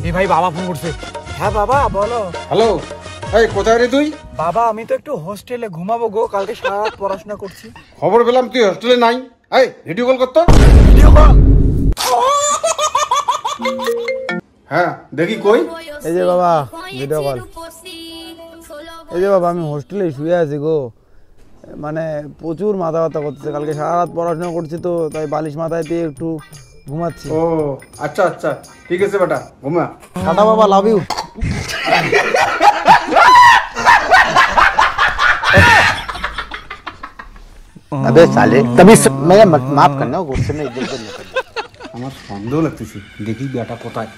এই ভাই বাবা ফোন করছে। হ্যাঁ বাবা বলো। হ্যালো, এই কোথায় রে তুই? বাবা আমি তো একটু হোস্টেলে ঘুমাবো গো, কালকে সারা রাত পড়াশোনা করছি। খবর পেলাম তুই হোস্টেলে নাই। এই ভিডিও কল করতো। Video call? হ্যাঁ দেখি কই। এই যে বাবা ভিডিও কল। এই যে বাবা আমি হোস্টেলে শুয়ে আছি গো, মানে প্রচুর মাথা ব্যথা করতেছে, কালকে সারা রাত পড়াশোনা করছি তো তাই বালিশ মাথায় দিয়ে একটু ঘুমাচ্ছি। ও আচ্ছা আচ্ছা ঠিক আছে বেটা, ঘুমা। টাটা বাবা, লাভ ইউ। अबे साले तभी मैं माफ करना, गुस्से में इधर-उधर मत करना। আমার সন্দেহ লাগতেছে, দেখি বেটা কোথায়।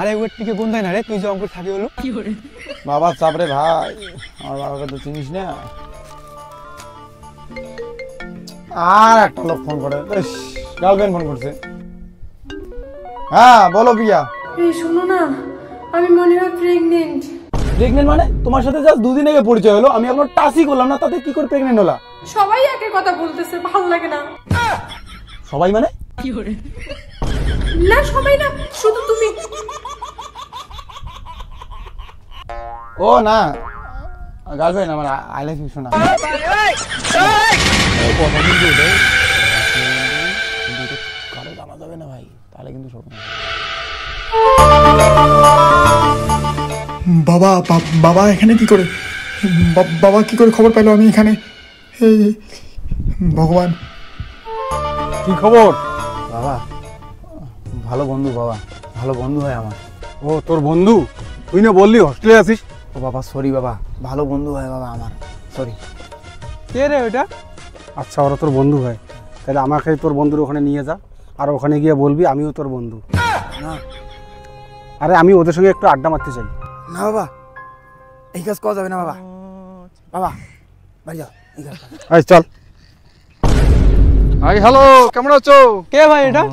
আরে ওর টিকে কোন দেয় না রে, তুই যে অঙ্কুর থাকি হলো বাবা চাপ রে ভাই, আমার বাবাকে তো চিনিস না। আর একটা লোক ফোন করে, গার্লফ্রেন্ড ফোন করছে। হ্যাঁ বলো পিয়া। এই শোনো না, আমি মনে হয় প্রেগনেন্ট। প্রেগনেন্ট মানে? তোমার সাথে জাস্ট দুদিন আগে পরিচয় হলো, আমি এখনো টাচই করলাম না, তাতে কি করে প্রেগনেন্ট হলা? সবাই একই কথা বলতেছে, ভালো লাগে না। সবাই মানে? না সবাই না, শুধু তুমি। ও না, গার্লফ্রেন্ড আমার, আই লাভ ইউ শোনা। কারো জানা যাবে না ভাই, তাহলে কিন্তু সব। বাবা বাবা এখানে কি করে? বাবা কি করে খবর পেলো আমি এখানে? এই ভগবান, কি খবর? বাবা ভালো বন্ধু, বাবা ভালো বন্ধু হয় আমার। ও তোর বন্ধু? তুই না বললি হোস্টেলে আছিস? ও বাবা সরি বাবা, ভালো বন্ধু হয় বাবা আমার, সরি। কে রে ওটা? আচ্ছা ওরা তোর বন্ধু হয়, তাহলে আমাকে তোর বন্ধুর ওখানে নিয়ে যা, আর ওখানে গিয়ে বলবি আমিও তোর বন্ধু। না আরে আমি ওদের সঙ্গে একটু আড্ডা মারতে চাই। না বাবা, এই কাজ করা যাবে না বাবা। বাবা বাড়ি যাও, এই কাজ। এই চল। হাই হ্যালো, কেমন আছো? কে ভাই এটা?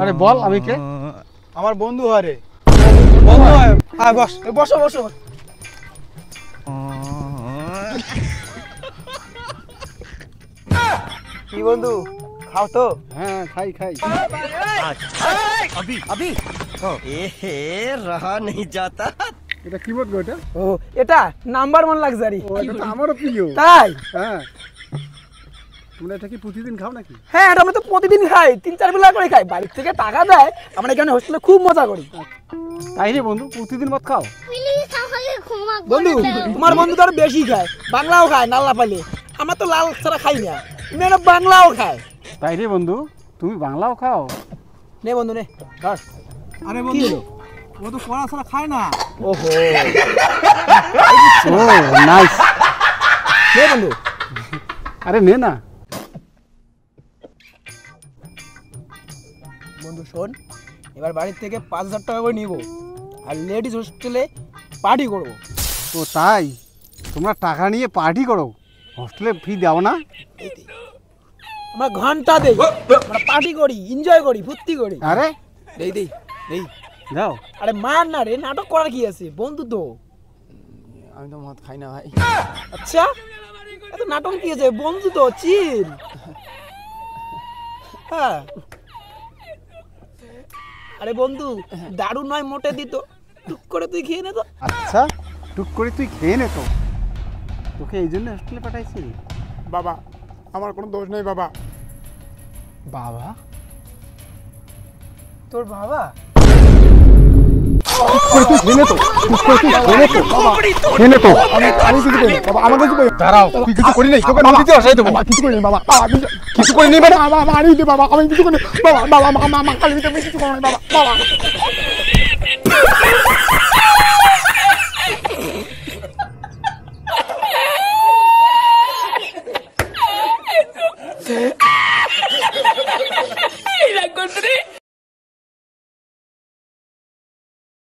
আরে বল আমি কে? আমার বন্ধু হয় রে। বন্ধু হয়? হ্যাঁ বস, বসো বসো। কি বন্ধু, খাও তো? হ্যাঁ খাই খাই। আবি रहा नहीं जाता। এটা কি বলবো এটা? ও এটা নাম্বার 1 লাক্সারি। ও এটা তো আমারও প্রিয়। তাই? হ্যাঁ। তোমরা এটা কি প্রতিদিন খাও নাকি? হ্যাঁ এটা আমরা তো প্রতিদিন খাই, 3-4 বেলা করে খাই, বাড়ি থেকে টাকা দেয়, আমরা এখানে হোস্টেলে খুব মজা করি। তাই রে বন্ধু, প্রতিদিন মত খাও? বন্ধু তোমার বন্ধু তো আরো বেশি খায়, বাংলাও খায় নাল্লা পালে, আমরা তো লাল ছাড়া খাই না, মেয়েরা বাংলাও খায়। তাই রে বন্ধু, তুমি বাংলাও খাও? নে বন্ধু নে ধর। আরে বন্ধু ও তো পড়া ছাড়া খায় না। ওহো ও নাইস। নে বন্ধু। আরে নে না বন্ধু শোন, এবার বাড়ির থেকে 5,000 টাকা করে নিব, আর লেডিস হোস্টেলে পার্টি করব। তো তাই তোমরা টাকা নিয়ে পার্টি করো, হোস্টেলে ফি দাও না? আমরা ঘন্টা দেই, আমরা পার্টি করি, এনজয় করি, ফুর্তি করি। আরে দেই দেই দেই দাও। আরে মার না রে, নাটক করার কি আছে, বন্ধু তো। আমি তো মদ খাই না ভাই। আচ্ছা এত নাটক কি আছে, বন্ধু তো, চিল। হ্যাঁ আরে বন্ধু দারু নয় মোটে দিত, টুক করে তুই খেয়ে নে তো। আচ্ছা টুক করে তুই খেয়ে নে তো, তোকে এই জন্য হোস্টেলে পাঠাইছি। বাবা আমার কোনো দোষ নেই বাবা। বাবা? তোর বাবা? আমি কিছু করি বাবা, আমাকে কিছু করি। দাঁড়াও, তুই কিছু করি নাই, তোকে নদীতে ভাসাই দেবো। কিছু করি বাবা, কিছু করি নি মানে? বাবা মারি দে বাবা, আমি কিছু করি বাবা, বাবা মা কালি দিতে কিছু করি বাবা, বাবা। la encontré.